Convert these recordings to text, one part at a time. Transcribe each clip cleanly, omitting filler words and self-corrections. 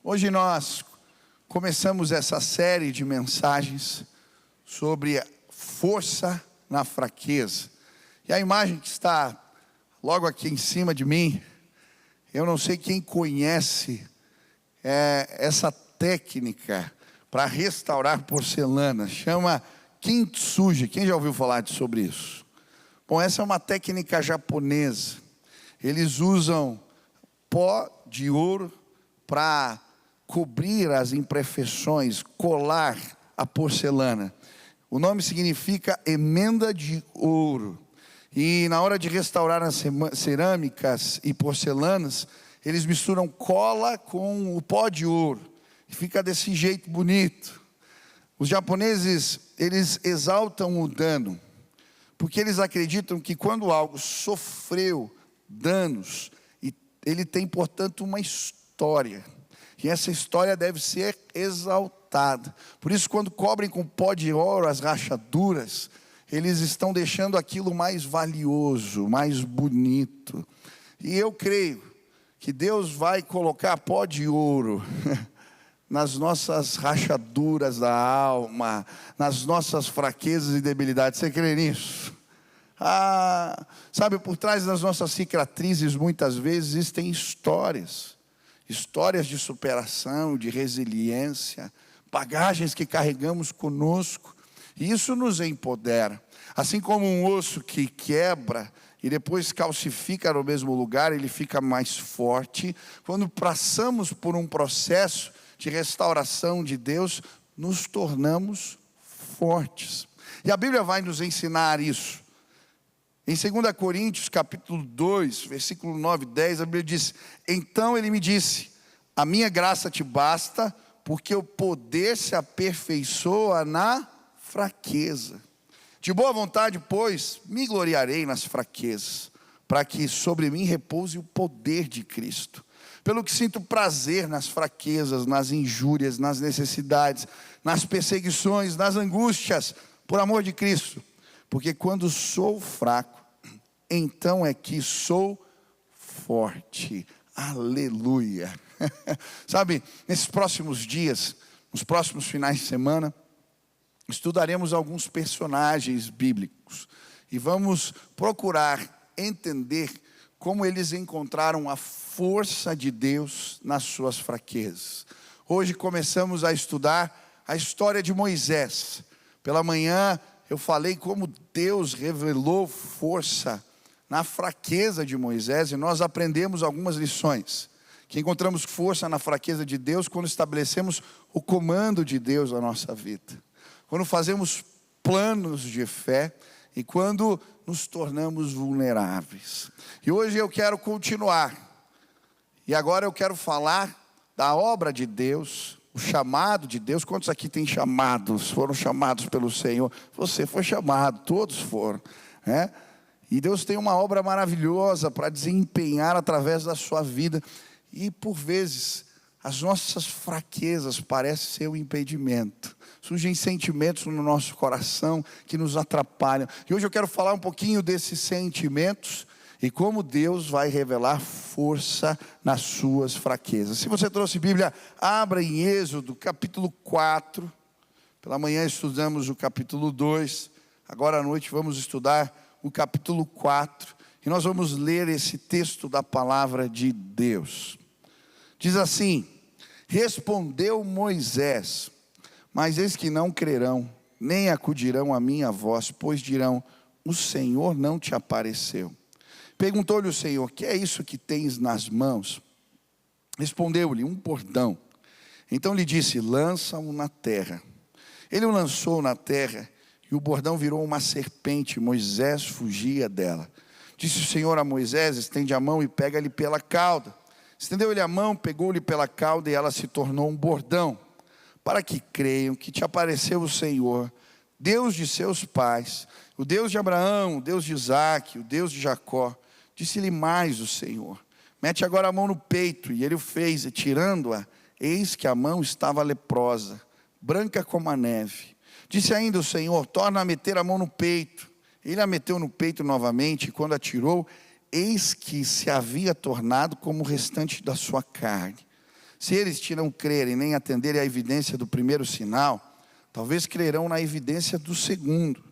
Hoje nós começamos essa série de mensagens sobre força na fraqueza. E a imagem que está logo aqui em cima de mim, eu não sei quem conhece essa técnica para restaurar porcelana, chama kintsugi. Quem já ouviu falar sobre isso? Bom, essa é uma técnica japonesa. Eles usam pó de ouro para cobrir as imperfeições, colar a porcelana. O nome significa emenda de ouro. E na hora de restaurar as cerâmicas e porcelanas, eles misturam cola com o pó de ouro. E fica desse jeito bonito. Os japoneses, eles exaltam o dano, porque eles acreditam que quando algo sofreu danos, ele tem, portanto, uma história. E essa história deve ser exaltada. Por isso, quando cobrem com pó de ouro as rachaduras, eles estão deixando aquilo mais valioso, mais bonito. E eu creio que Deus vai colocar pó de ouro nas nossas rachaduras da alma, nas nossas fraquezas e debilidades. Você crê nisso? Sabe, por trás das nossas cicatrizes, muitas vezes existem histórias de superação, de resiliência, bagagens que carregamos conosco, e isso nos empodera. Assim como um osso que quebra e depois calcifica no mesmo lugar, ele fica mais forte. Quando passamos por um processo de restauração de Deus, nos tornamos fortes. E a Bíblia vai nos ensinar isso. Em 2 Coríntios, capítulo 2, versículo 9 e 10, a Bíblia diz: então ele me disse, a minha graça te basta, porque o poder se aperfeiçoa na fraqueza. De boa vontade, pois, me gloriarei nas fraquezas, para que sobre mim repouse o poder de Cristo. Pelo que sinto prazer nas fraquezas, nas injúrias, nas necessidades, nas perseguições, nas angústias, por amor de Cristo. Porque quando sou fraco, então é que sou forte. Aleluia. Sabe, nesses próximos dias, nos próximos finais de semana, estudaremos alguns personagens bíblicos. E vamos procurar entender como eles encontraram a força de Deus nas suas fraquezas. Hoje começamos a estudar a história de Moisés. Pela manhã eu falei como Deus revelou força na fraqueza de Moisés, e nós aprendemos algumas lições. Que encontramos força na fraqueza de Deus quando estabelecemos o comando de Deus na nossa vida. Quando fazemos planos de fé e quando nos tornamos vulneráveis. E hoje eu quero continuar. E agora eu quero falar da obra de Deus, o chamado de Deus. Quantos aqui têm chamados, foram chamados pelo Senhor? Você foi chamado, todos foram, né? E Deus tem uma obra maravilhosa para desempenhar através da sua vida. E por vezes, as nossas fraquezas parecem ser um impedimento. Surgem sentimentos no nosso coração que nos atrapalham. E hoje eu quero falar um pouquinho desses sentimentos e como Deus vai revelar força nas suas fraquezas. Se você trouxe Bíblia, abra em Êxodo, capítulo 4. Pela manhã estudamos o capítulo 2. Agora à noite vamos estudar o capítulo 4. E nós vamos ler esse texto da palavra de Deus. Diz assim: respondeu Moisés, mas eis que não crerão, nem acudirão à minha voz, pois dirão, o Senhor não te apareceu. Perguntou-lhe o Senhor, que é isso que tens nas mãos? Respondeu-lhe, um bordão. Então lhe disse, lança-o na terra. Ele o lançou na terra, e o bordão virou uma serpente. Moisés fugia dela. Disse o Senhor a Moisés, estende a mão e pega-lhe pela cauda. Estendeu-lhe a mão, pegou-lhe pela cauda, e ela se tornou um bordão. Para que creiam que te apareceu o Senhor, Deus de seus pais, o Deus de Abraão, o Deus de Isaque, o Deus de Jacó. Disse-lhe mais o Senhor, mete agora a mão no peito. E ele o fez, e tirando-a, eis que a mão estava leprosa, branca como a neve. Disse ainda o Senhor, torna a meter a mão no peito. Ele a meteu no peito novamente, e quando a tirou, eis que se havia tornado como o restante da sua carne. Se eles te não crerem, nem atenderem à evidência do primeiro sinal, talvez crerão na evidência do segundo.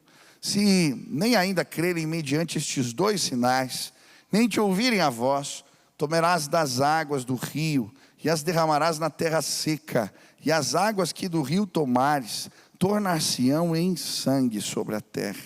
Se nem ainda crerem mediante estes dois sinais, nem te ouvirem a voz, tomarás das águas do rio, e as derramarás na terra seca, e as águas que do rio tomares, tornar-se-ão em sangue sobre a terra.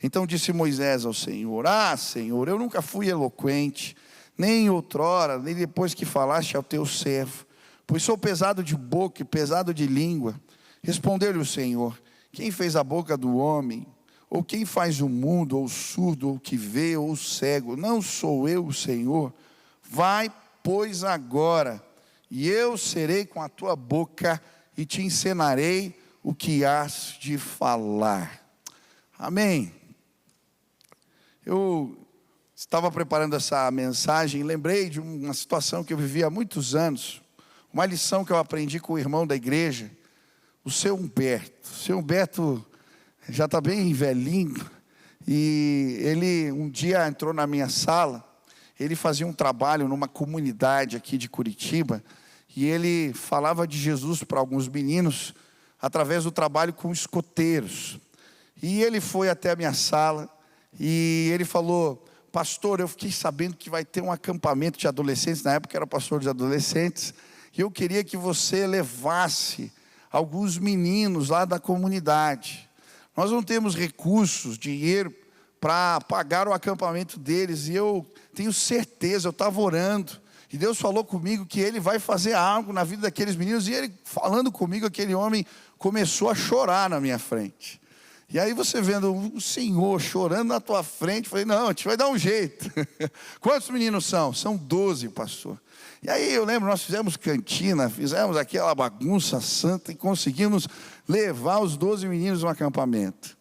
Então disse Moisés ao Senhor: Senhor, eu nunca fui eloquente, nem outrora, nem depois que falaste ao teu servo, pois sou pesado de boca e pesado de língua. Respondeu-lhe o Senhor: quem fez a boca do homem? Ou quem faz o mundo, ou o surdo, ou o que vê, ou o cego? Não sou eu o Senhor? Vai, pois, agora, e eu serei com a tua boca, e te ensinarei o que hás de falar. Amém. Eu estava preparando essa mensagem, lembrei de uma situação que eu vivi há muitos anos, uma lição que eu aprendi com o irmão da igreja, o seu Humberto. O seu Humberto já está bem velhinho, e ele um dia entrou na minha sala. Ele fazia um trabalho numa comunidade aqui de Curitiba, e ele falava de Jesus para alguns meninos, através do trabalho com escoteiros. E ele foi até a minha sala, e ele falou: pastor, eu fiquei sabendo que vai ter um acampamento de adolescentes. Na época eu era pastor de adolescentes, e eu queria que você levasse alguns meninos lá da comunidade. Nós não temos recursos, dinheiro para pagar o acampamento deles, e eu tenho certeza, eu estava orando, e Deus falou comigo que Ele vai fazer algo na vida daqueles meninos. E Ele falando comigo, aquele homem começou a chorar na minha frente. E aí você vendo o Senhor chorando na tua frente, falei: não, a gente vai dar um jeito. Quantos meninos são? São 12, pastor. E aí eu lembro, nós fizemos cantina, fizemos aquela bagunça santa, e conseguimos levar os 12 meninos no acampamento.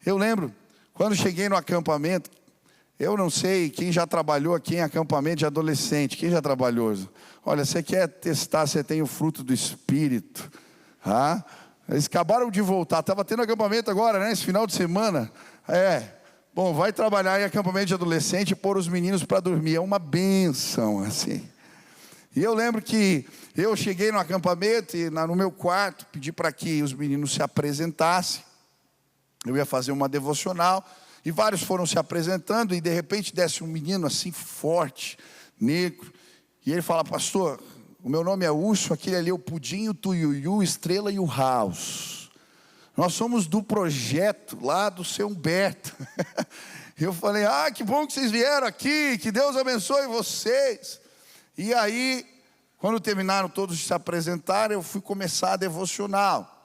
Eu lembro, quando cheguei no acampamento, eu não sei quem já trabalhou aqui em acampamento de adolescente. Quem já trabalhou? Olha, você quer testar se tem o fruto do Espírito? Eles acabaram de voltar, estava tendo acampamento agora, né? Esse final de semana. Bom, vai trabalhar em acampamento de adolescente e pôr os meninos para dormir. É uma bênção, assim. E eu lembro que eu cheguei no acampamento e no meu quarto, pedi para que os meninos se apresentassem. Eu ia fazer uma devocional, e vários foram se apresentando, e de repente desce um menino assim forte, negro, e ele fala: pastor, o meu nome é Urso, aquele ali é o Pudim, o Tuiuiu, Estrela e o House. Nós somos do projeto lá do seu Humberto. Eu falei: que bom que vocês vieram aqui, que Deus abençoe vocês. E aí, quando terminaram todos de se apresentar, eu fui começar a devocional.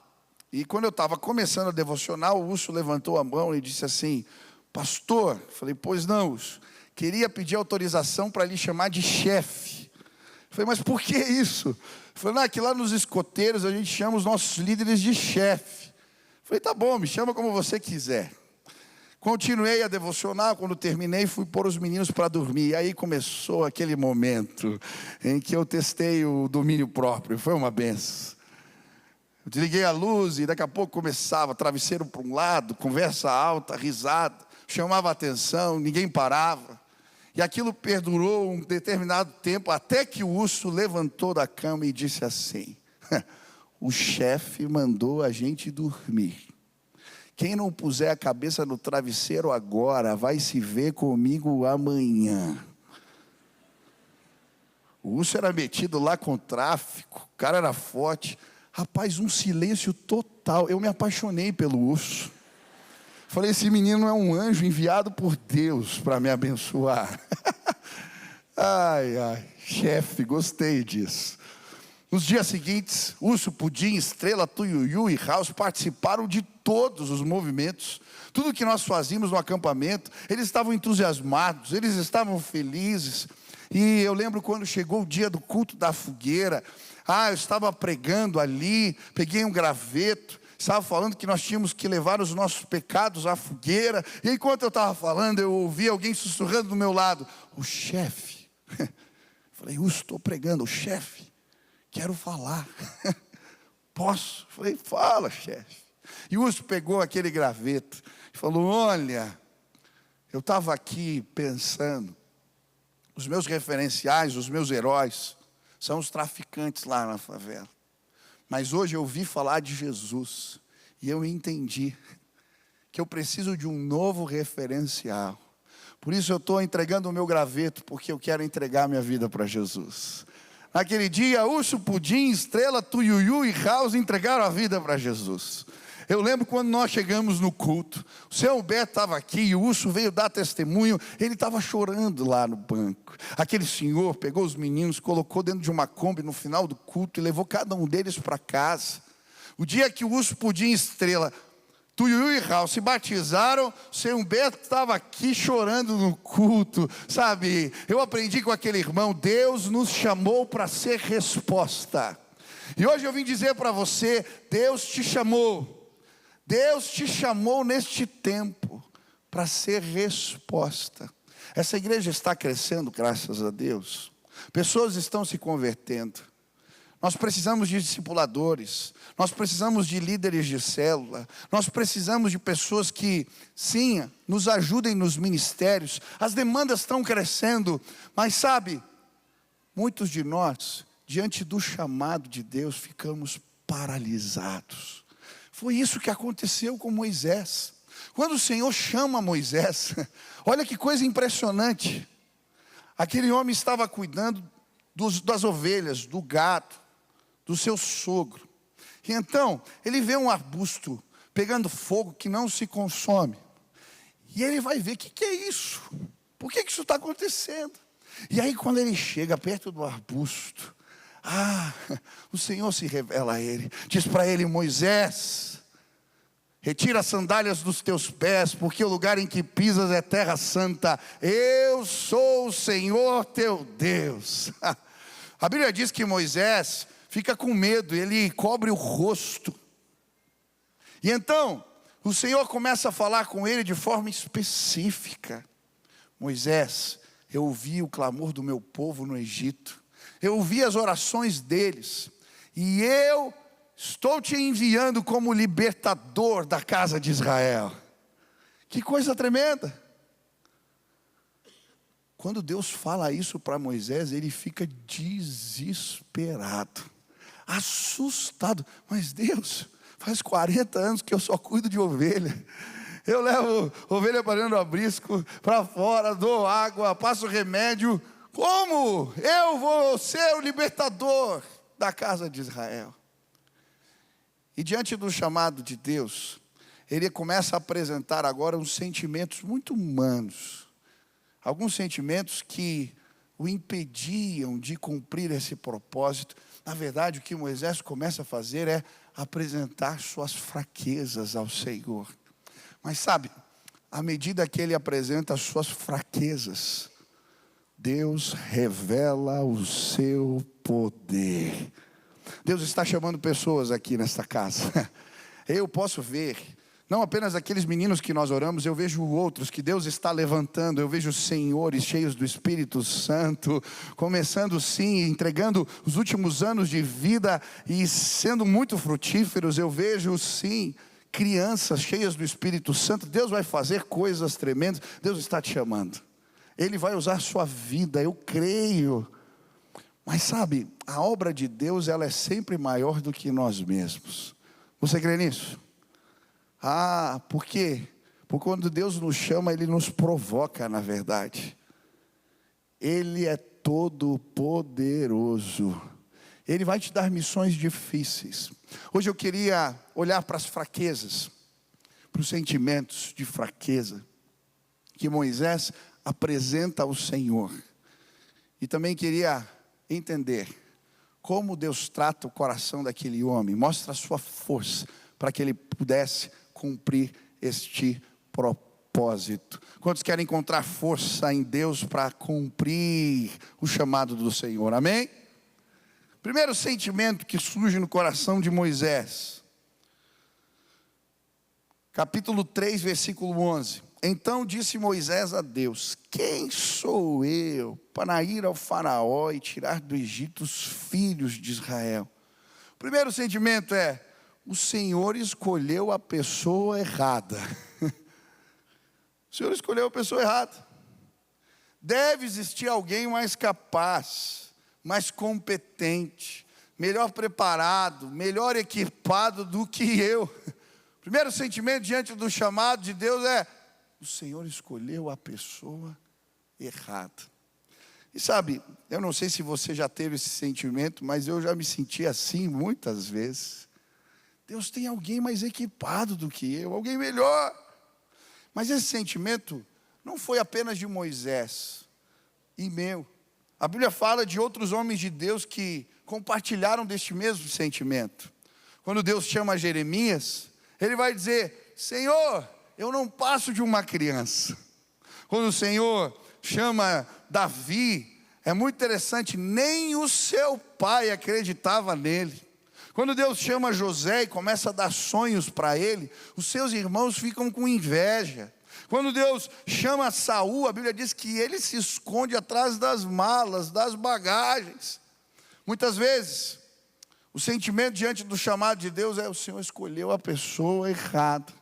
E quando eu estava começando a devocional, o Urso levantou a mão e disse assim: pastor, falei: pois não, Urso, queria pedir autorização para lhe chamar de chefe. Falei: mas por que isso? Falei: que lá nos escoteiros a gente chama os nossos líderes de chefe. Falei: tá bom, me chama como você quiser. Continuei a devocional. Quando terminei, fui pôr os meninos para dormir. E aí começou aquele momento em que eu testei o domínio próprio. Foi uma benção. Eu desliguei a luz e daqui a pouco começava travesseiro para um lado, conversa alta, risada, chamava a atenção, ninguém parava. E aquilo perdurou um determinado tempo, até que o Urso levantou da cama e disse assim: o chefe mandou a gente dormir. Quem não puser a cabeça no travesseiro agora, vai se ver comigo amanhã. O Urso era metido lá com o tráfico, o cara era forte. Rapaz, um silêncio total. Eu me apaixonei pelo Urso. Falei: esse menino é um anjo enviado por Deus para me abençoar. Chefe, gostei disso. Nos dias seguintes, Urso, Pudim, Estrela, Tuiuiu e House participaram de todos os movimentos. Tudo que nós fazíamos no acampamento, eles estavam entusiasmados, eles estavam felizes. E eu lembro quando chegou o dia do culto da fogueira. Eu estava pregando ali, peguei um graveto, estava falando que nós tínhamos que levar os nossos pecados à fogueira. E enquanto eu estava falando, eu ouvi alguém sussurrando do meu lado: o chefe. Falei: estou pregando, o chefe, quero falar. Posso? Falei: fala, chefe. E o Urso pegou aquele graveto e falou: olha, eu estava aqui pensando, os meus referenciais, os meus heróis são os traficantes lá na favela. Mas hoje eu ouvi falar de Jesus e eu entendi que eu preciso de um novo referencial. Por isso eu estou entregando o meu graveto, porque eu quero entregar minha vida para Jesus. Naquele dia, Urso, Pudim, Estrela, Tuiuiu e House entregaram a vida para Jesus. Eu lembro quando nós chegamos no culto, o seu Humberto estava aqui e o Urso veio dar testemunho, ele estava chorando lá no banco. Aquele senhor pegou os meninos, colocou dentro de uma Kombi no final do culto e levou cada um deles para casa. O dia que o Urso, Pudim, Estrela, Tuiuiu e Raul se batizaram, o seu Humberto estava aqui chorando no culto, sabe? Eu aprendi com aquele irmão, Deus nos chamou para ser resposta. E hoje eu vim dizer para você, Deus te chamou neste tempo para ser resposta. Essa igreja está crescendo, graças a Deus. Pessoas estão se convertendo. Nós precisamos de discipuladores, nós precisamos de líderes de célula, nós precisamos de pessoas que, sim, nos ajudem nos ministérios. As demandas estão crescendo, mas sabe, muitos de nós, diante do chamado de Deus, ficamos paralisados. Foi isso que aconteceu com Moisés. Quando o Senhor chama Moisés, olha que coisa impressionante. Aquele homem estava cuidando das ovelhas, do gado, do seu sogro. E então, ele vê um arbusto pegando fogo que não se consome. E ele vai ver, o que é isso? Por que isso está acontecendo? E aí quando ele chega perto do arbusto, o Senhor se revela a ele. Diz para ele, Moisés, retira as sandálias dos teus pés, porque o lugar em que pisas é terra santa. Eu sou o Senhor teu Deus. A Bíblia diz que Moisés fica com medo, ele cobre o rosto. E então, o Senhor começa a falar com ele de forma específica. Moisés, eu ouvi o clamor do meu povo no Egito. Eu ouvi as orações deles. E eu estou te enviando como libertador da casa de Israel. Que coisa tremenda. Quando Deus fala isso para Moisés, ele fica desesperado, assustado. Mas Deus, faz 40 anos que eu só cuido de ovelha. Eu levo ovelha para dentro do aprisco, para fora, dou água, passo remédio. Como eu vou ser o libertador da casa de Israel? E diante do chamado de Deus, ele começa a apresentar agora uns sentimentos muito humanos. Alguns sentimentos que o impediam de cumprir esse propósito. Na verdade, o que Moisés começa a fazer é apresentar suas fraquezas ao Senhor. Mas sabe, à medida que ele apresenta as suas fraquezas, Deus revela o seu poder. Deus está chamando pessoas aqui nesta casa. Eu posso ver, não apenas aqueles meninos que nós oramos, eu vejo outros que Deus está levantando. Eu vejo senhores cheios do Espírito Santo, começando sim, entregando os últimos anos de vida e sendo muito frutíferos. Eu vejo sim, crianças cheias do Espírito Santo. Deus vai fazer coisas tremendas. Deus está te chamando. Ele vai usar a sua vida, eu creio. Mas sabe, a obra de Deus, ela é sempre maior do que nós mesmos. Você crê nisso? Por quê? Porque quando Deus nos chama, Ele nos provoca, na verdade. Ele é todo poderoso. Ele vai te dar missões difíceis. Hoje eu queria olhar para as fraquezas, para os sentimentos de fraqueza que Moisés apresenta ao Senhor. E também queria entender como Deus trata o coração daquele homem, mostra a sua força para que ele pudesse cumprir este propósito. Quantos querem encontrar força em Deus para cumprir o chamado do Senhor? Amém? Primeiro sentimento que surge no coração de Moisés. Capítulo 3, versículo 11. Então disse Moisés a Deus: quem sou eu para ir ao faraó e tirar do Egito os filhos de Israel? O primeiro sentimento é: o Senhor escolheu a pessoa errada. O Senhor escolheu a pessoa errada. Deve existir alguém mais capaz, mais competente, melhor preparado, melhor equipado do que eu. O primeiro sentimento diante do chamado de Deus é: o Senhor escolheu a pessoa errada. E sabe, eu não sei se você já teve esse sentimento, mas eu já me senti assim muitas vezes. Deus tem alguém mais equipado do que eu, alguém melhor. Mas esse sentimento não foi apenas de Moisés e meu. A Bíblia fala de outros homens de Deus que compartilharam deste mesmo sentimento. Quando Deus chama Jeremias, ele vai dizer: Senhor, eu não passo de uma criança. Quando o Senhor chama Davi, é muito interessante, nem o seu pai acreditava nele. Quando Deus chama José e começa a dar sonhos para ele, os seus irmãos ficam com inveja. Quando Deus chama Saul, a Bíblia diz que ele se esconde atrás das malas, das bagagens. Muitas vezes, o sentimento diante do chamado de Deus é: o Senhor escolheu a pessoa errada.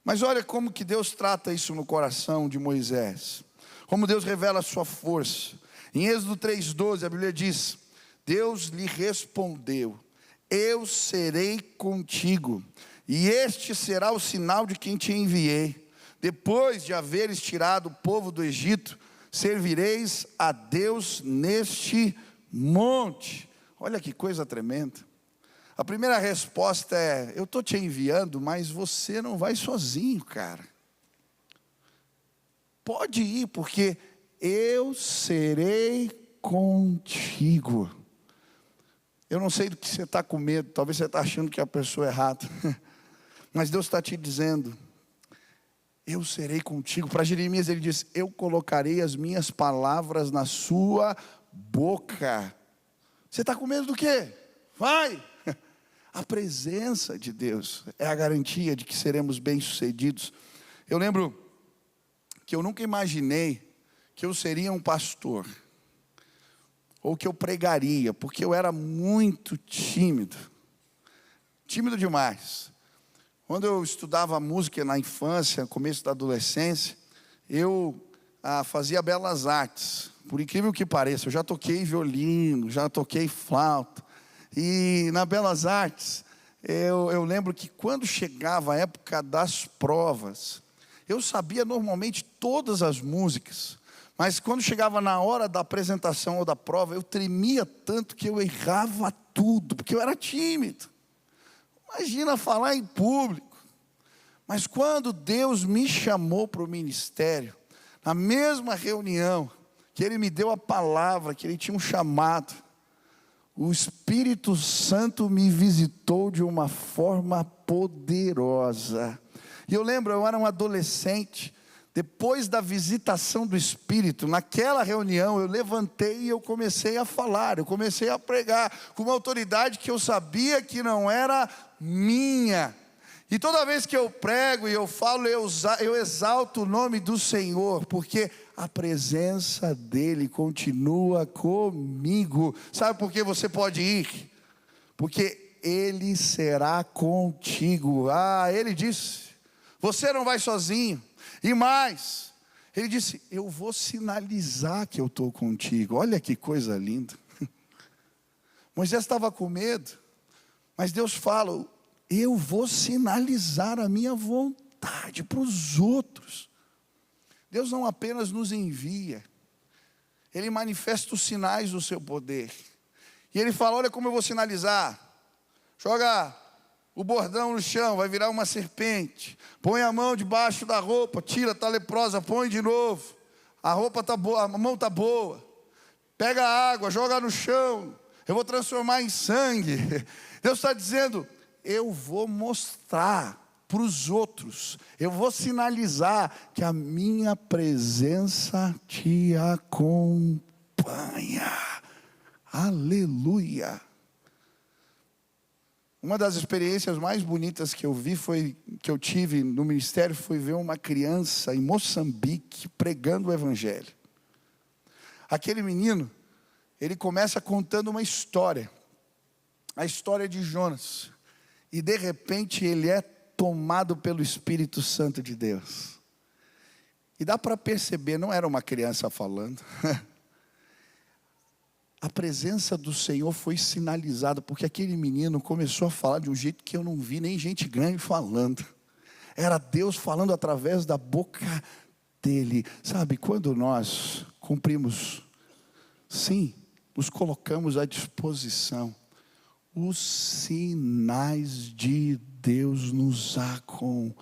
Mas olha como que Deus trata isso no coração de Moisés. Como Deus revela a sua força. Em Êxodo 3:12, a Bíblia diz: Deus lhe respondeu: eu serei contigo, e este será o sinal de quem te enviei. Depois de haveres tirado o povo do Egito, servireis a Deus neste monte. Olha que coisa tremenda. A primeira resposta é: eu estou te enviando, mas você não vai sozinho, cara. Pode ir, porque eu serei contigo. Eu não sei do que você está com medo, talvez você está achando que é a pessoa errada. Mas Deus está te dizendo: eu serei contigo. Para Jeremias ele diz: eu colocarei as minhas palavras na sua boca. Você está com medo do quê? Vai! A presença de Deus é a garantia de que seremos bem-sucedidos. Eu lembro que eu nunca imaginei que eu seria um pastor, ou que eu pregaria, porque eu era muito tímido demais. Quando eu estudava música na infância, começo da adolescência, eu fazia belas artes. Por incrível que pareça, eu já toquei violino, já toquei flauta. E na belas artes, eu lembro que quando chegava a época das provas, eu sabia normalmente todas as músicas, mas quando chegava na hora da apresentação ou da prova, eu tremia tanto que eu errava tudo, porque eu era tímido. Imagina falar em público. Mas quando Deus me chamou para o ministério, na mesma reunião, que Ele me deu a palavra, que Ele tinha um chamado, o Espírito Santo me visitou de uma forma poderosa. E eu lembro, eu era um adolescente. Depois da visitação do Espírito, naquela reunião, eu levantei e eu comecei a falar, eu comecei a pregar, com uma autoridade que eu sabia que não era minha. E toda vez que eu prego e eu falo, eu exalto o nome do Senhor, porque a presença dEle continua comigo. Sabe por que você pode ir? Porque Ele será contigo. Ele disse: você não vai sozinho. E mais, Ele disse: eu vou sinalizar que eu estou contigo. Olha que coisa linda. Moisés estava com medo, mas Deus fala: eu vou sinalizar a minha vontade para os outros. Deus não apenas nos envia, Ele manifesta os sinais do seu poder. E Ele fala: olha como eu vou sinalizar. Joga o bordão no chão, vai virar uma serpente. Põe a mão debaixo da roupa, tira, está leprosa, põe de novo. A roupa está boa, a mão está boa. Pega a água, joga no chão. Eu vou transformar em sangue. Deus está dizendo: eu vou mostrar para os outros, eu vou sinalizar que a minha presença te acompanha. Aleluia. Uma das experiências mais bonitas que eu tive no ministério foi ver uma criança em Moçambique pregando o Evangelho. Aquele menino, ele começa contando uma história, a história de Jonas, e de repente ele é tomado pelo Espírito Santo de Deus. E dá para perceber, não era uma criança falando. a presença do Senhor foi sinalizada, porque aquele menino começou a falar de um jeito que eu não vi nem gente grande falando. Era Deus falando através da boca dele. Sabe, quando nós cumprimos, sim, nos colocamos à disposição, os sinais de Deus nos acompanham.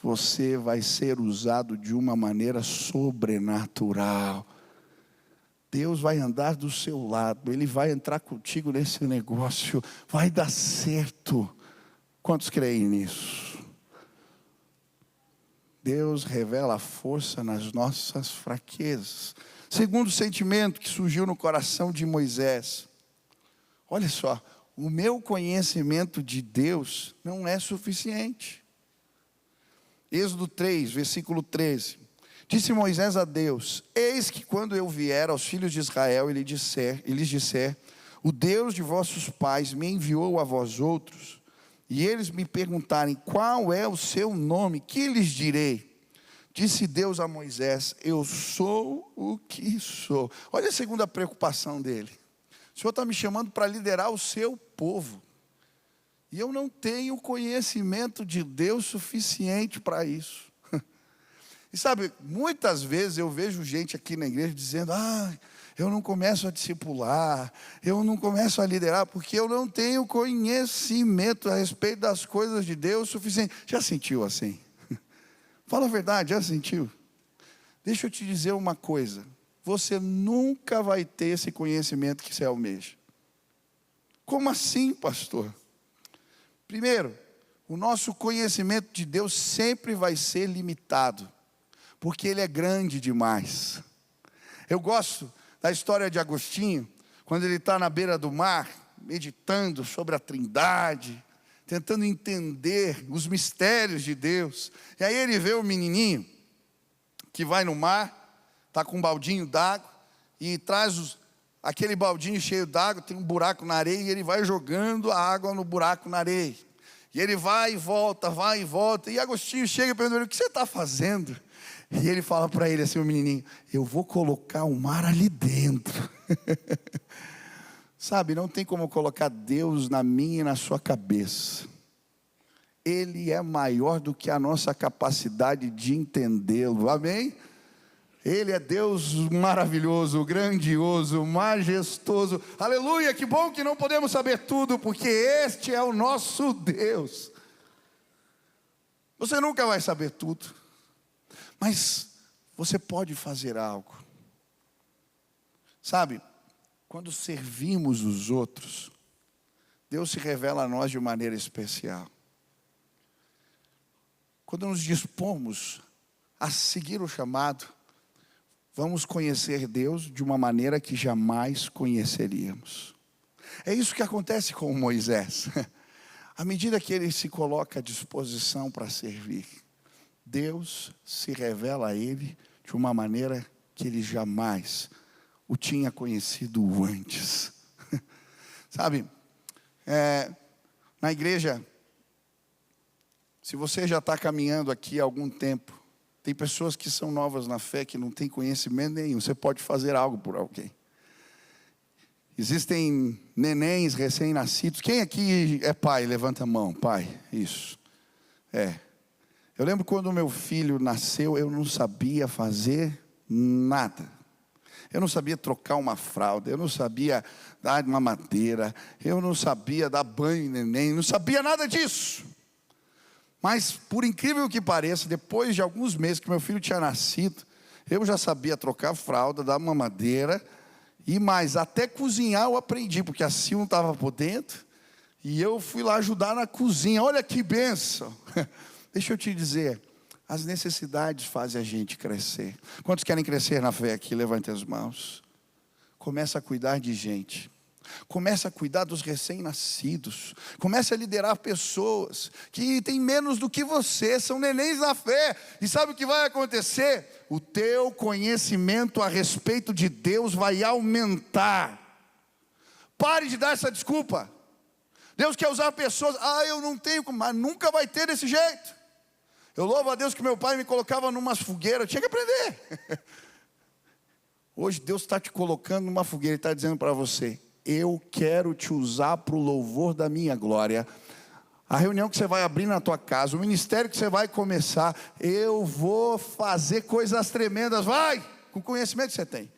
Você vai ser usado de uma maneira sobrenatural. Deus vai andar do seu lado, Ele vai entrar contigo nesse negócio, vai dar certo. Quantos creem nisso? Deus revela a força nas nossas fraquezas. Segundo sentimento que surgiu no coração de Moisés. Olha só, o meu conhecimento de Deus não é suficiente. Êxodo 3, versículo 13. Disse Moisés a Deus: eis que quando eu vier aos filhos de Israel, e lhes disser, o Deus de vossos pais me enviou a vós outros, e eles me perguntarem, qual é o seu nome? Que lhes direi? Disse Deus a Moisés: eu sou o que sou. Olha a segunda preocupação dele. O Senhor está me chamando para liderar o seu povo. E eu não tenho conhecimento de Deus suficiente para isso. E sabe, muitas vezes eu vejo gente aqui na igreja dizendo: eu não começo a discipular, eu não começo a liderar, porque eu não tenho conhecimento a respeito das coisas de Deus suficiente. Já sentiu assim? Fala a verdade, já sentiu? Deixa eu te dizer uma coisa: você nunca vai ter esse conhecimento que você almeja. Como assim, pastor? Primeiro, o nosso conhecimento de Deus sempre vai ser limitado, porque Ele é grande demais. Eu gosto da história de Agostinho, quando ele está na beira do mar, meditando sobre a Trindade, tentando entender os mistérios de Deus. E aí ele vê o menininho que vai no mar, está com um baldinho d'água, e traz aquele baldinho cheio d'água, tem um buraco na areia, e ele vai jogando a água no buraco na areia. E ele vai e volta, e Agostinho chega e pergunta: o que você está fazendo? E ele fala para ele assim, o menininho: eu vou colocar o mar ali dentro. Sabe, não tem como colocar Deus na minha e na sua cabeça. Ele é maior do que a nossa capacidade de entendê-lo, amém? Ele é Deus maravilhoso, grandioso, majestoso, aleluia. Que bom que não podemos saber tudo, porque este é o nosso Deus. Você nunca vai saber tudo, mas você pode fazer algo. Sabe, quando servimos os outros, Deus se revela a nós de maneira especial. Quando nos dispomos a seguir o chamado, vamos conhecer Deus de uma maneira que jamais conheceríamos. É isso que acontece com Moisés. À medida que ele se coloca à disposição para servir, Deus se revela a ele de uma maneira que ele jamais o tinha conhecido antes. Sabe, na igreja, se você já está caminhando aqui há algum tempo, tem pessoas que são novas na fé, que não têm conhecimento nenhum. Você pode fazer algo por alguém. Existem nenéns recém-nascidos. Quem aqui é pai? Levanta a mão. Pai, isso. Eu lembro quando o meu filho nasceu, eu não sabia fazer nada. Eu não sabia trocar uma fralda, eu não sabia dar uma mamadeira, eu não sabia dar banho em neném, não sabia nada disso. Mas, por incrível que pareça, depois de alguns meses que meu filho tinha nascido, eu já sabia trocar fralda, dar mamadeira, e mais, até cozinhar eu aprendi, porque a Sil não estava por dentro, e eu fui lá ajudar na cozinha. Olha que bênção! Deixa eu te dizer, as necessidades fazem a gente crescer. Quantos querem crescer na fé aqui? Levante as mãos. Começa a cuidar de gente. Começa a cuidar dos recém-nascidos. Começa a liderar pessoas que têm menos do que você, são nenéns na fé. E sabe o que vai acontecer? O teu conhecimento a respeito de Deus vai aumentar. Pare de dar essa desculpa. Deus quer usar pessoas. Eu não tenho como, mas nunca vai ter desse jeito. Eu louvo a Deus que meu pai me colocava numas fogueiras, eu tinha que aprender. Hoje Deus está te colocando numa fogueira, Ele está dizendo para você: eu quero te usar para o louvor da minha glória. A reunião que você vai abrir na tua casa, o ministério que você vai começar, eu vou fazer coisas tremendas, vai, com o conhecimento que você tem.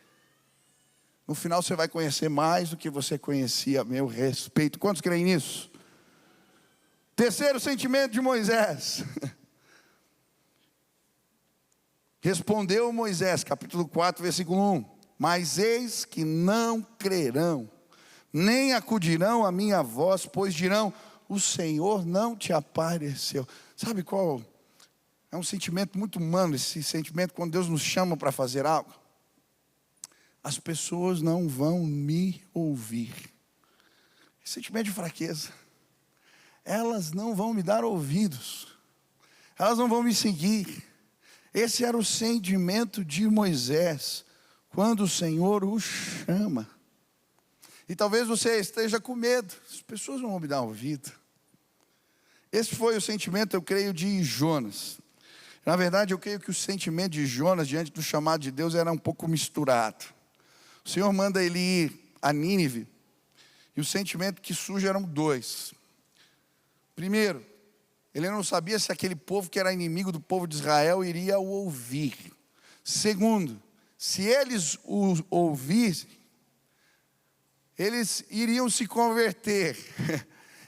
No final você vai conhecer mais do que você conhecia a meu respeito. Quantos creem nisso? Terceiro sentimento de Moisés. Respondeu Moisés, capítulo 4, versículo 1: mas eis que não crerão, nem acudirão à minha voz, pois dirão: o Senhor não te apareceu. Sabe qual? É um sentimento muito humano, esse sentimento quando Deus nos chama para fazer algo. As pessoas não vão me ouvir. Esse sentimento de fraqueza. Elas não vão me dar ouvidos. Elas não vão me seguir. Esse era o sentimento de Moisés, quando o Senhor o chama. E talvez você esteja com medo. As pessoas não vão me dar ouvido. Esse foi o sentimento, eu creio, de Jonas. Na verdade, eu creio que o sentimento de Jonas diante do chamado de Deus era um pouco misturado. O Senhor manda ele ir a Nínive, e o sentimento que surge eram dois. Primeiro, ele não sabia se aquele povo que era inimigo do povo de Israel iria o ouvir. Segundo, se eles o ouvissem, eles iriam se converter.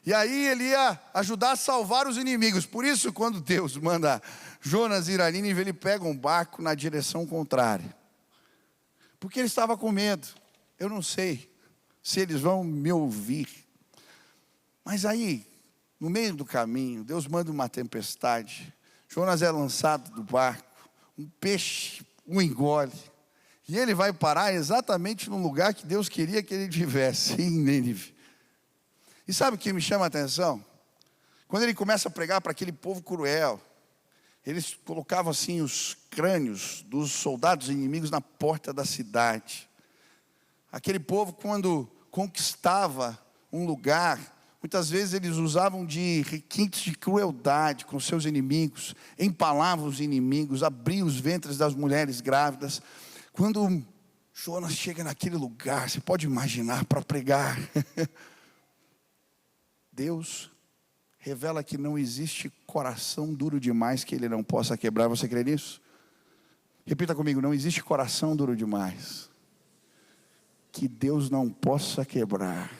E aí ele ia ajudar a salvar os inimigos. Por isso, quando Deus manda Jonas ir a Nínive, ele pega um barco na direção contrária. Porque ele estava com medo. Eu não sei se eles vão me ouvir. Mas aí, no meio do caminho, Deus manda uma tempestade. Jonas é lançado do barco. Um peixe o engole. E ele vai parar exatamente no lugar que Deus queria que ele estivesse, em Nínive. E sabe o que me chama a atenção? Quando ele começa a pregar para aquele povo cruel, eles colocavam assim os crânios dos soldados inimigos na porta da cidade. Aquele povo, quando conquistava um lugar, muitas vezes eles usavam de requintes de crueldade com seus inimigos, empalavam os inimigos, abriam os ventres das mulheres grávidas. Quando Jonas chega naquele lugar, você pode imaginar, para pregar, Deus revela que não existe coração duro demais que Ele não possa quebrar. Você crê nisso? Repita comigo: não existe coração duro demais que Deus não possa quebrar.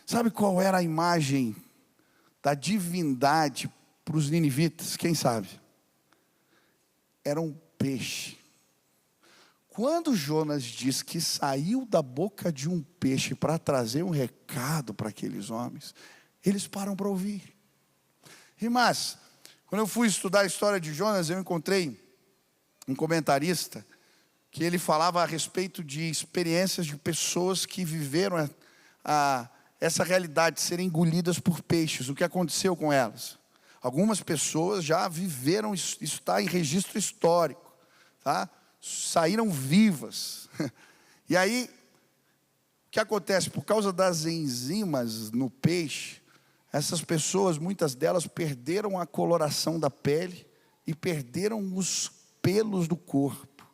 Sabe qual era a imagem da divindade para os ninivitas? Quem sabe? Era um peixe. Quando Jonas diz que saiu da boca de um peixe para trazer um recado para aqueles homens, eles param para ouvir. Mas, quando eu fui estudar a história de Jonas, eu encontrei um comentarista que ele falava a respeito de experiências de pessoas que viveram essa realidade de serem engolidas por peixes. O que aconteceu com elas? Algumas pessoas já viveram, isso está em registro histórico, tá? Saíram vivas. E aí, o que acontece? Por causa das enzimas no peixe, essas pessoas, muitas delas perderam a coloração da pele e perderam os pelos do corpo.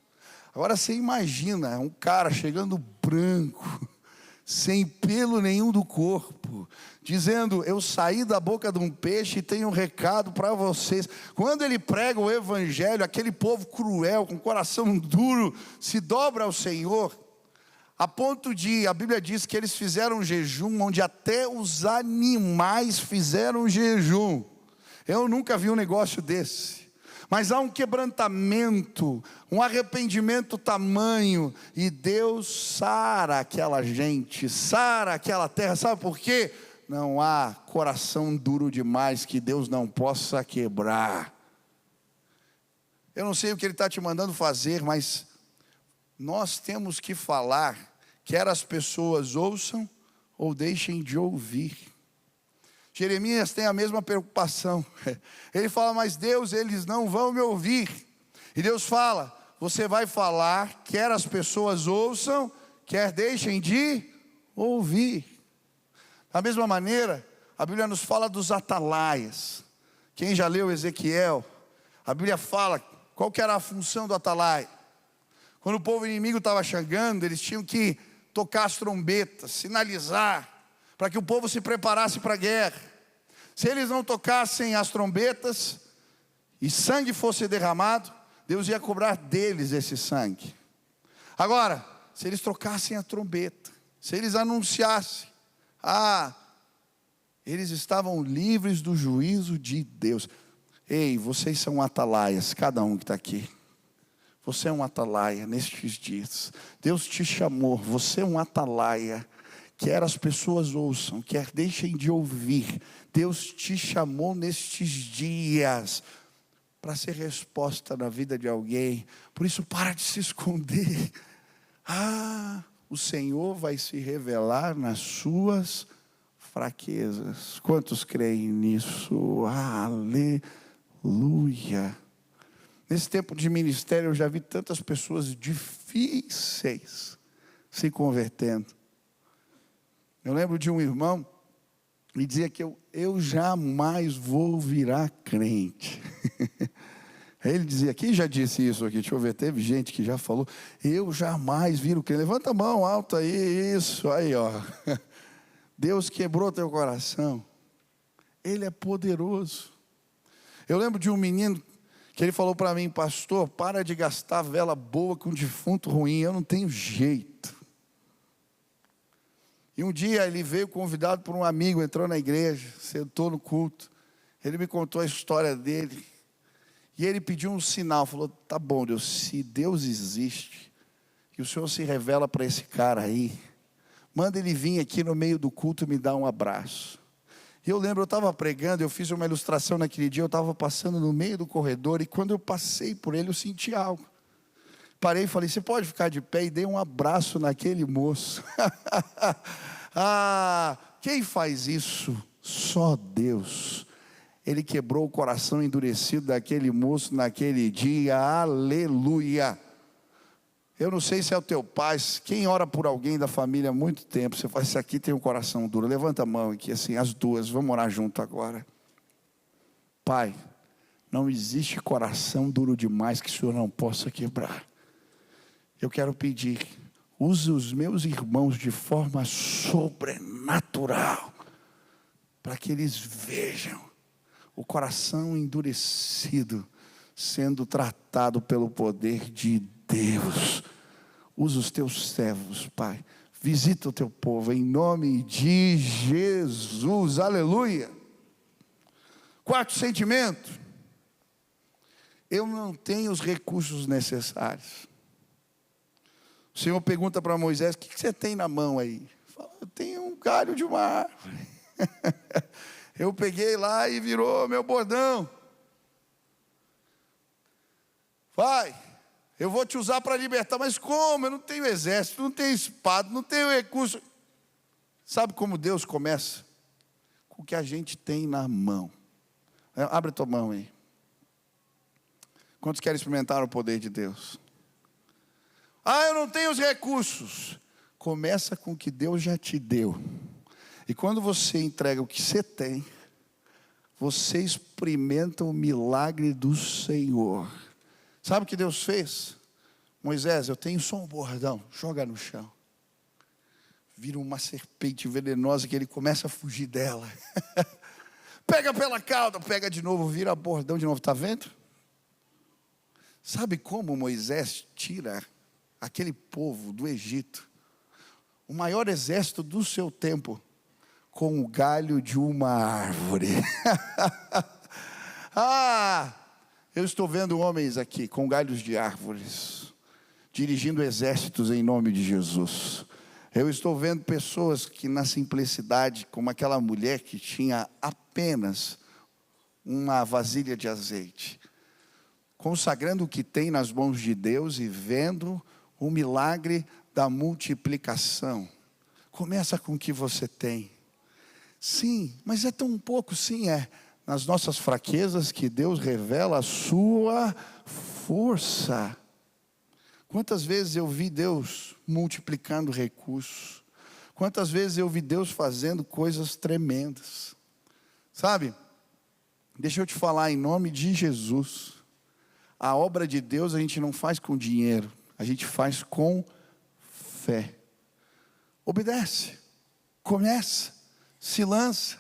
Agora você imagina um cara chegando branco, sem pelo nenhum do corpo, dizendo: eu saí da boca de um peixe e tenho um recado para vocês. Quando ele prega o evangelho, aquele povo cruel, com coração duro, se dobra ao Senhor, a ponto de, a Bíblia diz que eles fizeram um jejum, onde até os animais fizeram jejum. Eu nunca vi um negócio desse. Mas há um quebrantamento, um arrependimento tamanho, e Deus sara aquela gente, sara aquela terra. Sabe por quê? Não há coração duro demais que Deus não possa quebrar. Eu não sei o que Ele está te mandando fazer, mas nós temos que falar, quer as pessoas ouçam ou deixem de ouvir. Jeremias tem a mesma preocupação. Ele fala: mas Deus, eles não vão me ouvir. E Deus fala: você vai falar, quer as pessoas ouçam, quer deixem de ouvir. Da mesma maneira, a Bíblia nos fala dos atalaias. Quem já leu Ezequiel, a Bíblia fala qual que era a função do atalaia. Quando o povo inimigo estava chegando, eles tinham que tocar as trombetas, sinalizar, para que o povo se preparasse para a guerra. Se eles não tocassem as trombetas e sangue fosse derramado, Deus ia cobrar deles esse sangue. Agora, se eles tocassem a trombeta, se eles anunciassem, eles estavam livres do juízo de Deus. Ei, vocês são atalaias, cada um que está aqui. Você é um atalaia nestes dias. Deus te chamou, você é um atalaia. Quer as pessoas ouçam, quer deixem de ouvir. Deus te chamou nestes dias para ser resposta na vida de alguém. Por isso, para de se esconder. O Senhor vai se revelar nas suas fraquezas. Quantos creem nisso? Aleluia. Nesse tempo de ministério eu já vi tantas pessoas difíceis se convertendo. Eu lembro de um irmão que dizia que eu jamais vou virar crente. Ele dizia, quem já disse isso aqui? Deixa eu ver, teve gente que já falou, eu jamais viro crente. Levanta a mão alta aí, isso, aí ó. Deus quebrou teu coração. Ele é poderoso. Eu lembro de um menino que ele falou para mim, pastor, para de gastar vela boa com defunto ruim, eu não tenho jeito. E um dia ele veio convidado por um amigo, entrou na igreja, sentou no culto. Ele me contou a história dele. E ele pediu um sinal, falou, tá bom Deus, se Deus existe, e o Senhor se revela para esse cara aí, manda ele vir aqui no meio do culto e me dar um abraço. E eu lembro, eu estava pregando, eu fiz uma ilustração naquele dia, eu estava passando no meio do corredor, e quando eu passei por ele, eu senti algo. Parei e falei, você pode ficar de pé? E dei um abraço naquele moço. Quem faz isso? Só Deus. Ele quebrou o coração endurecido daquele moço naquele dia, aleluia. Eu não sei se é o teu pai, quem ora por alguém da família há muito tempo, você fala, esse aqui tem um coração duro, levanta a mão aqui, assim, as duas, vamos orar junto agora. Pai, não existe coração duro demais que o Senhor não possa quebrar. Eu quero pedir, use os meus irmãos de forma sobrenatural, para que eles vejam o coração endurecido, sendo tratado pelo poder de Deus. Usa os teus servos, Pai. Visita o teu povo, em nome de Jesus, aleluia. Quarto sentimento, eu não tenho os recursos necessários. O Senhor pergunta para Moisés, o que você tem na mão aí? Fala, eu tenho um galho de uma árvore. Eu peguei lá e virou meu bordão. Vai, eu vou te usar para libertar. Mas como? Eu não tenho exército, não tenho espada, não tenho recurso. Sabe como Deus começa? Com o que a gente tem na mão. Abre a tua mão aí. Quantos querem experimentar o poder de Deus? Eu não tenho os recursos. Começa com o que Deus já te deu. E quando você entrega o que você tem, você experimenta o milagre do Senhor. Sabe o que Deus fez? Moisés, eu tenho só um bordão, joga no chão. Vira uma serpente venenosa que ele começa a fugir dela. Pega pela cauda, pega de novo, vira bordão de novo, está vendo? Sabe como Moisés tira aquele povo do Egito, o maior exército do seu tempo, com o galho de uma árvore? Eu estou vendo homens aqui com galhos de árvores, dirigindo exércitos em nome de Jesus. Eu estou vendo pessoas que na simplicidade, como aquela mulher que tinha apenas uma vasilha de azeite, consagrando o que tem nas mãos de Deus e vendo o milagre da multiplicação. Começa com o que você tem. Sim, mas é tão pouco, sim, é nas nossas fraquezas que Deus revela a sua força. Quantas vezes eu vi Deus multiplicando recursos, quantas vezes eu vi Deus fazendo coisas tremendas. Sabe, deixa eu te falar em nome de Jesus, a obra de Deus a gente não faz com dinheiro, a gente faz com fé. Obedece, começa, se lança.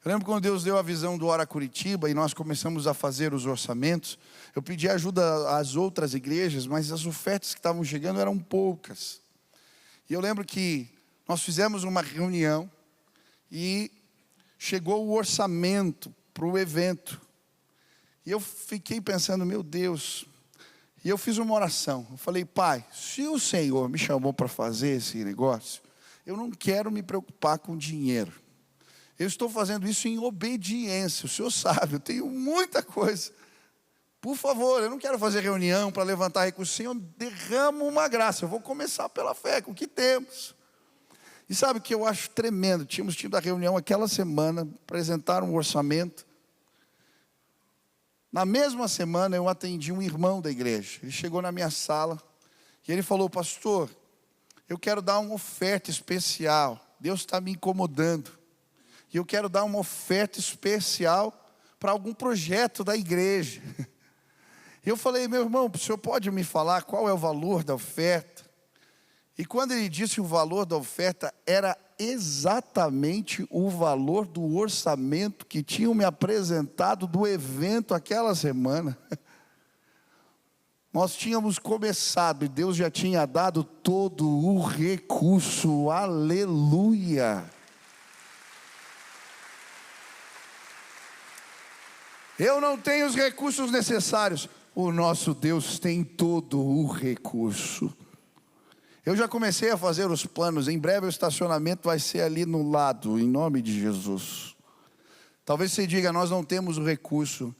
Eu lembro quando Deus deu a visão do Ora Curitiba e nós começamos a fazer os orçamentos, eu pedi ajuda às outras igrejas, mas as ofertas que estavam chegando eram poucas. E eu lembro que nós fizemos uma reunião e chegou o orçamento para o evento. E eu fiquei pensando, meu Deus. E eu fiz uma oração. Eu falei, Pai, se o Senhor me chamou para fazer esse negócio, eu não quero me preocupar com dinheiro. Eu estou fazendo isso em obediência. O Senhor sabe, eu tenho muita coisa. Por favor, eu não quero fazer reunião para levantar recursos. Senhor, derrama uma graça. Eu vou começar pela fé, com o que temos. E sabe o que eu acho tremendo? Tínhamos tido a reunião aquela semana, apresentaram um orçamento. Na mesma semana eu atendi um irmão da igreja. Ele chegou na minha sala e ele falou, pastor, eu quero dar uma oferta especial. Deus está me incomodando. E eu quero dar uma oferta especial para algum projeto da igreja. E eu falei, meu irmão, o senhor pode me falar qual é o valor da oferta? E quando ele disse o valor da oferta, era exatamente o valor do orçamento que tinham me apresentado do evento aquela semana. Nós tínhamos começado e Deus já tinha dado todo o recurso, aleluia. Eu não tenho os recursos necessários, o nosso Deus tem todo o recurso. Eu já comecei a fazer os planos, em breve o estacionamento vai ser ali no lado, em nome de Jesus. Talvez você diga, nós não temos o recurso.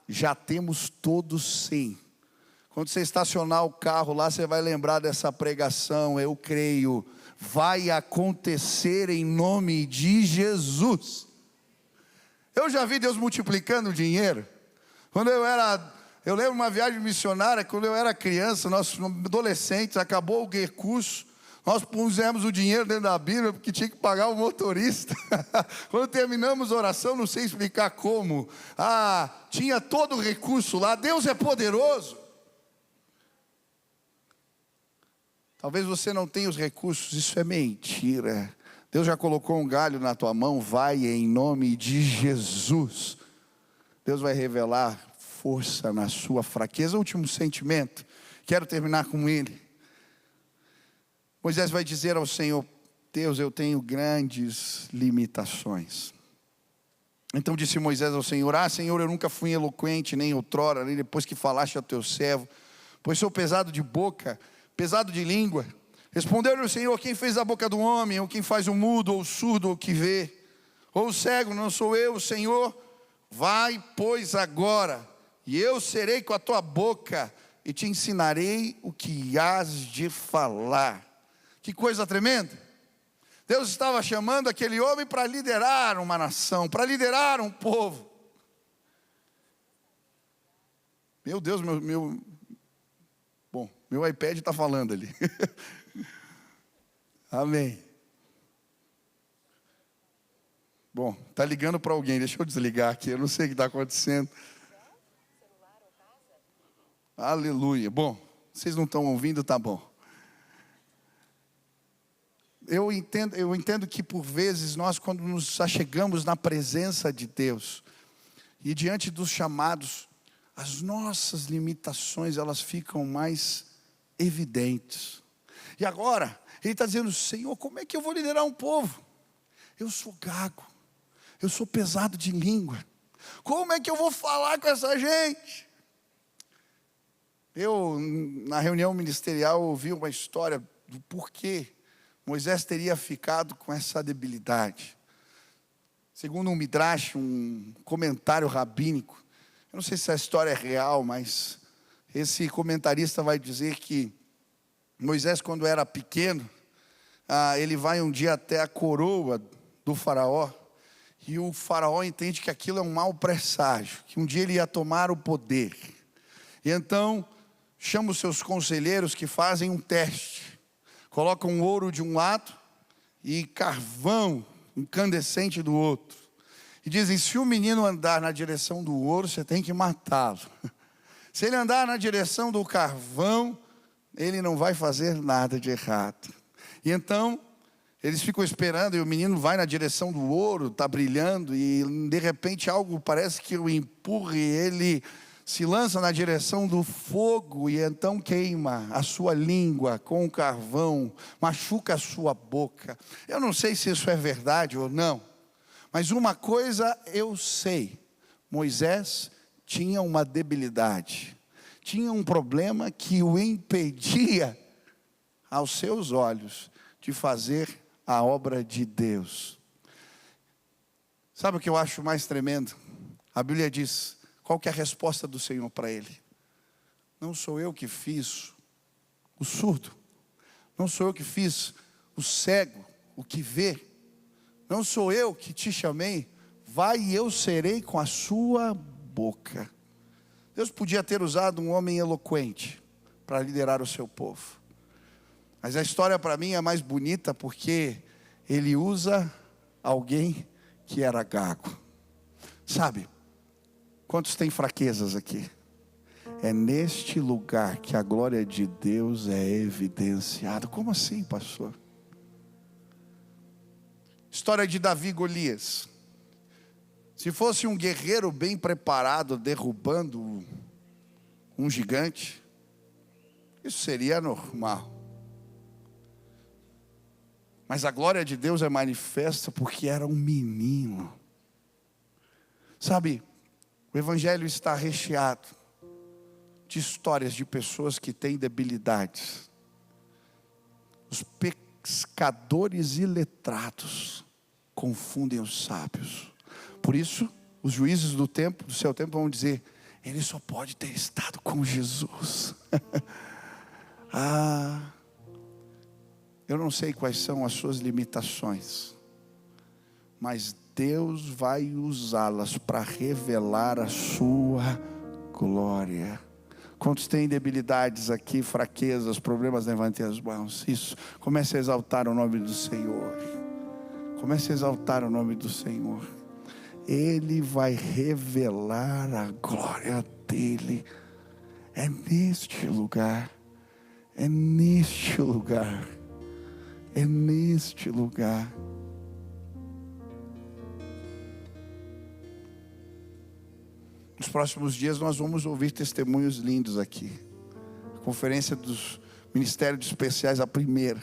Já temos todos sim. Quando você estacionar o carro lá, você vai lembrar dessa pregação, eu creio, vai acontecer em nome de Jesus. Eu já vi Deus multiplicando dinheiro. Eu lembro uma viagem missionária, quando eu era criança, nós adolescentes, acabou o recurso, nós pusemos o dinheiro dentro da Bíblia, porque tinha que pagar o motorista. Quando terminamos a oração, não sei explicar como, tinha todo o recurso lá, Deus é poderoso. Talvez você não tenha os recursos, isso é mentira. Deus já colocou um galho na tua mão, vai em nome de Jesus. Deus vai revelar força na sua fraqueza. Último sentimento, quero terminar com ele. Moisés vai dizer ao Senhor, Deus, eu tenho grandes limitações. Então disse Moisés ao Senhor, Senhor, eu nunca fui eloquente, nem outrora, nem depois que falaste ao teu servo, pois sou pesado de boca, pesado de língua. Respondeu-lhe o Senhor, quem fez a boca do homem, ou quem faz o mudo, ou o surdo, ou o que vê, ou o cego, não sou eu, o Senhor? Vai, pois, agora, e eu serei com a tua boca, e te ensinarei o que hás de falar. Que coisa tremenda. Deus estava chamando aquele homem para liderar uma nação, para liderar um povo. Meu Deus, meu iPad está falando ali. Amém. Bom, está ligando para alguém, deixa eu desligar aqui, eu não sei o que está acontecendo. Aleluia. Bom, vocês não estão ouvindo, tá bom. Eu entendo que por vezes nós, quando nos achegamos na presença de Deus, e diante dos chamados, as nossas limitações, elas ficam mais evidentes. E agora, ele está dizendo, Senhor, como é que eu vou liderar um povo? Eu sou gago, eu sou pesado de língua. Como é que eu vou falar com essa gente? Eu, na reunião ministerial, ouvi uma história do porquê Moisés teria ficado com essa debilidade. Segundo um midrash, um comentário rabínico, eu não sei se a história é real, mas esse comentarista vai dizer que Moisés, quando era pequeno, ele vai um dia até a coroa do faraó, e o faraó entende que aquilo é um mau presságio, que um dia ele ia tomar o poder. E então chama os seus conselheiros que fazem um teste, colocam ouro de um lado e carvão incandescente do outro, e dizem, se o menino andar na direção do ouro, você tem que matá-lo. Se ele andar na direção do carvão, Ele não vai fazer nada de errado. E então, eles ficam esperando, e o menino vai na direção do ouro, está brilhando, e de repente algo parece que o empurra, e ele se lança na direção do fogo, e então queima a sua língua com o carvão, machuca a sua boca. Eu não sei se isso é verdade ou não, mas uma coisa eu sei: Moisés tinha uma debilidade, tinha um problema que o impedia, aos seus olhos, de fazer a obra de Deus. Sabe o que eu acho mais tremendo? A Bíblia diz, qual que é a resposta do Senhor para ele? Não sou eu que fiz o surdo, não sou eu que fiz o cego, o que vê, não sou eu que te chamei, vai e eu serei com a sua boca. Deus podia ter usado um homem eloquente para liderar o seu povo, mas a história para mim é mais bonita porque ele usa alguém que era gago. Sabe, quantos têm fraquezas aqui? É neste lugar que a glória de Deus é evidenciada. Como assim, pastor? História de Davi e Golias. Se fosse um guerreiro bem preparado derrubando um gigante, isso seria normal. Mas a glória de Deus é manifesta porque era um menino. Sabe, o Evangelho está recheado de histórias de pessoas que têm debilidades. Os pescadores iletrados confundem os sábios. Por isso, os juízes do seu tempo vão dizer: ele só pode ter estado com Jesus. Eu não sei quais são as suas limitações, mas Deus vai usá-las para revelar a sua glória. Quantos têm debilidades aqui, fraquezas, problemas? Levantem as mãos. Isso, comece a exaltar o nome do Senhor. Comece a exaltar o nome do Senhor. Ele vai revelar a glória dele. É neste lugar. É neste lugar. É neste lugar. Nos próximos dias nós vamos ouvir testemunhos lindos aqui. A conferência dos ministérios especiais, a primeira.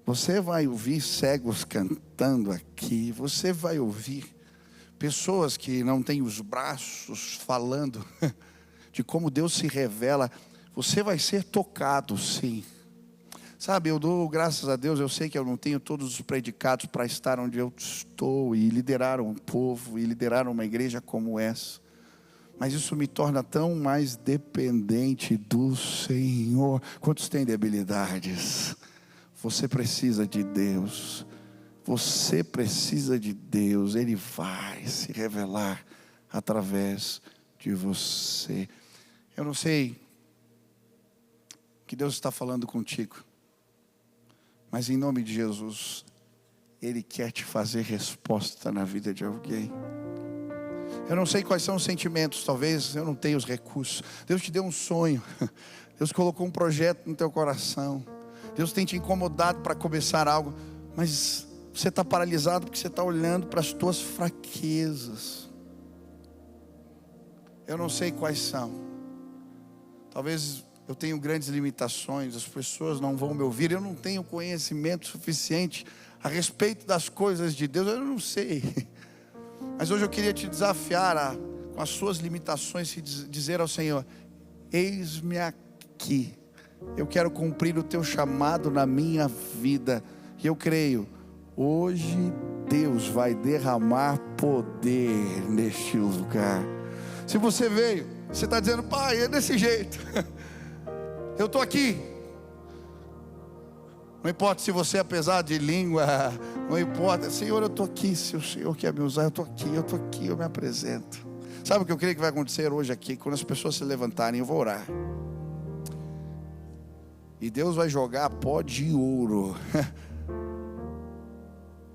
Você vai ouvir cegos cantando aqui. Você vai ouvir pessoas que não têm os braços falando de como Deus se revela. Você vai ser tocado, sim. Sabe, eu dou graças a Deus, eu sei que eu não tenho todos os predicados para estar onde eu estou e liderar um povo e liderar uma igreja como essa. Mas isso me torna tão mais dependente do Senhor. Quantos têm debilidades? Você precisa de Deus. Você precisa de Deus. Ele vai se revelar através de você. Eu não sei o que Deus está falando contigo, mas em nome de Jesus, Ele quer te fazer resposta na vida de alguém. Eu não sei quais são os sentimentos, talvez eu não tenha os recursos. Deus te deu um sonho, Deus colocou um projeto no teu coração, Deus tem te incomodado para começar algo, mas você está paralisado porque você está olhando para as tuas fraquezas. Eu não sei quais são. Talvez eu tenho grandes limitações, as pessoas não vão me ouvir, eu não tenho conhecimento suficiente a respeito das coisas de Deus, eu não sei. Mas hoje eu queria te desafiar com as suas limitações, e dizer ao Senhor: eis-me aqui, eu quero cumprir o teu chamado na minha vida. E eu creio, hoje Deus vai derramar poder neste lugar. Se você veio, você está dizendo: pai, é desse jeito. Eu estou aqui. Não importa se você é pesado de língua, não importa. Senhor, eu estou aqui. Se o Senhor quer me usar, eu estou aqui, eu me apresento. Sabe o que eu creio que vai acontecer hoje aqui? Quando as pessoas se levantarem, eu vou orar. E Deus vai jogar pó de ouro.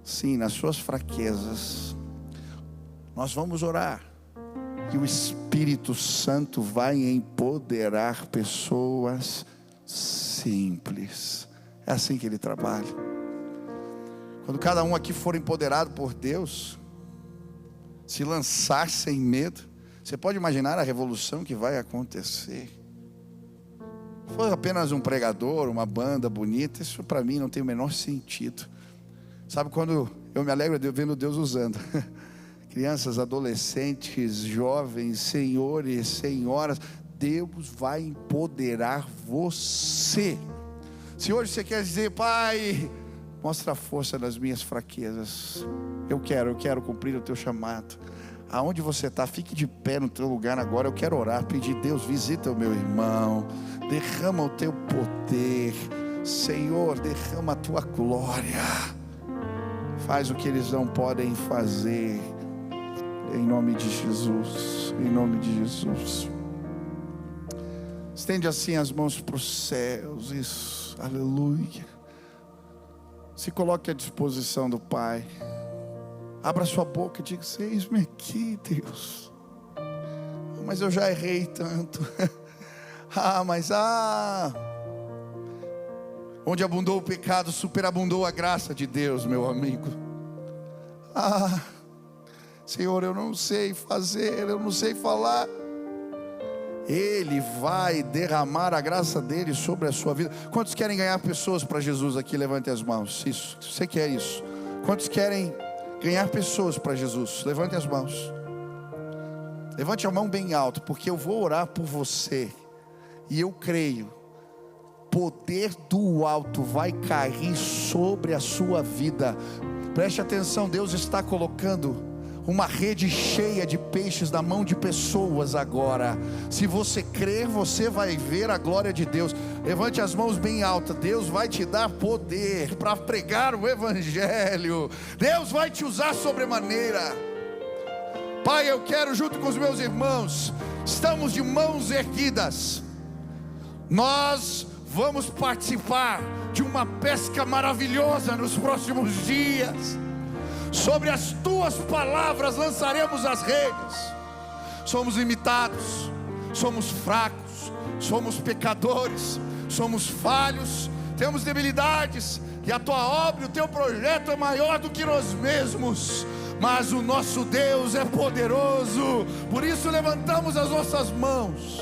Sim, nas suas fraquezas. Nós vamos orar. E o Espírito Santo vai empoderar pessoas simples. É assim que Ele trabalha. Quando cada um aqui for empoderado por Deus, se lançar sem medo, você pode imaginar a revolução que vai acontecer. Foi apenas um pregador, uma banda bonita, isso para mim não tem o menor sentido. Sabe quando eu me alegro vendo Deus usando crianças, adolescentes, jovens, senhores, senhoras. Deus vai empoderar você. Se hoje você quer dizer: Pai, mostra a força nas minhas fraquezas, eu quero cumprir o teu chamado. Aonde você está, fique de pé no teu lugar agora. Eu quero orar, pedir: Deus, visita o meu irmão, derrama o teu poder, Senhor, derrama a tua glória, faz o que eles não podem fazer, em nome de Jesus, em nome de Jesus. Estende assim as mãos para os céus, isso, aleluia. Se coloque à disposição do Pai. Abra sua boca e diga: eis-me aqui, Deus. Mas eu já errei tanto. Onde abundou o pecado, superabundou a graça de Deus, meu amigo. Senhor, eu não sei fazer, eu não sei falar. Ele vai derramar a graça dele sobre a sua vida. Quantos querem ganhar pessoas para Jesus aqui? Levante as mãos. Isso, você quer isso? Quantos querem ganhar pessoas para Jesus? Levante as mãos. Levante a mão bem alto, porque eu vou orar por você. E eu creio, poder do alto vai cair sobre a sua vida. Preste atenção, Deus está colocando uma rede cheia de peixes na mão de pessoas agora. Se você crer, você vai ver a glória de Deus. Levante as mãos bem altas. Deus vai te dar poder para pregar o Evangelho. Deus vai te usar sobremaneira. Pai, eu quero, junto com os meus irmãos, estamos de mãos erguidas. Nós vamos participar de uma pesca maravilhosa nos próximos dias. Sobre as tuas palavras lançaremos as redes. Somos limitados, somos fracos, somos pecadores, somos falhos, temos debilidades, e a tua obra, o teu projeto é maior do que nós mesmos. Mas o nosso Deus é poderoso. Por isso levantamos as nossas mãos.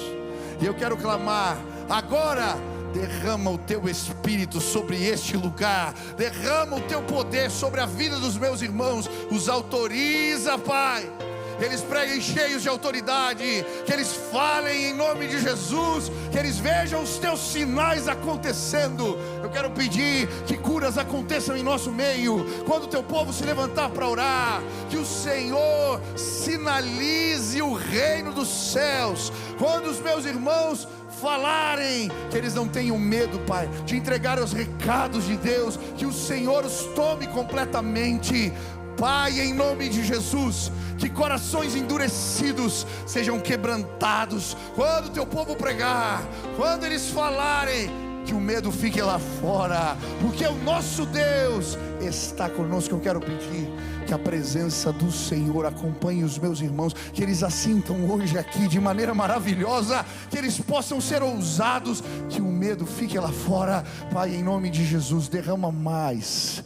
E eu quero clamar agora: derrama o teu Espírito sobre este lugar, derrama o teu poder sobre a vida dos meus irmãos, os autoriza, Pai, que eles preguem cheios de autoridade, que eles falem em nome de Jesus, que eles vejam os teus sinais acontecendo. Eu quero pedir que curas aconteçam em nosso meio, quando o teu povo se levantar para orar, que o Senhor sinalize o reino dos céus, quando os meus irmãos falarem, que eles não tenham medo, Pai, de entregar os recados de Deus, que o Senhor os tome completamente, Pai, em nome de Jesus. Que corações endurecidos sejam quebrantados quando o teu povo pregar, quando eles falarem, que o medo fique lá fora, porque o nosso Deus está conosco. Eu quero pedir que a presença do Senhor acompanhe os meus irmãos, que eles a sintam hoje aqui de maneira maravilhosa, que eles possam ser ousados, que o medo fique lá fora. Pai, em nome de Jesus, derrama mais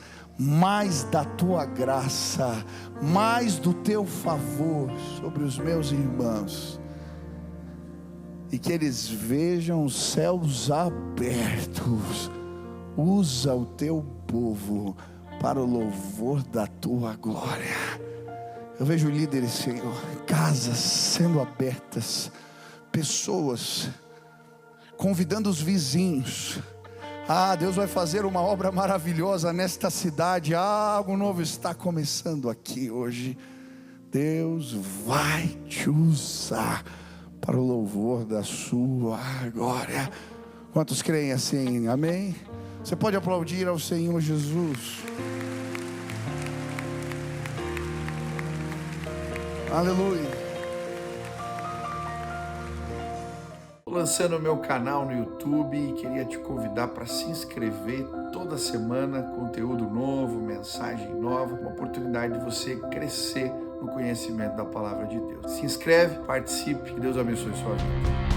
da tua graça, mais do teu favor sobre os meus irmãos, e que eles vejam os céus abertos. Usa o teu povo para o louvor da tua glória. Eu vejo líderes, Senhor, casas sendo abertas, pessoas convidando os vizinhos. Deus vai fazer uma obra maravilhosa nesta cidade. Algo novo está começando aqui hoje. Deus vai te usar para o louvor da sua glória. Quantos creem assim? Amém? Você pode aplaudir ao Senhor Jesus. Aleluia. Lançando o meu canal no YouTube, e queria te convidar para se inscrever. Toda semana conteúdo novo, mensagem nova, uma oportunidade de você crescer no conhecimento da palavra de Deus. Se inscreve, participe, que Deus abençoe sua vida.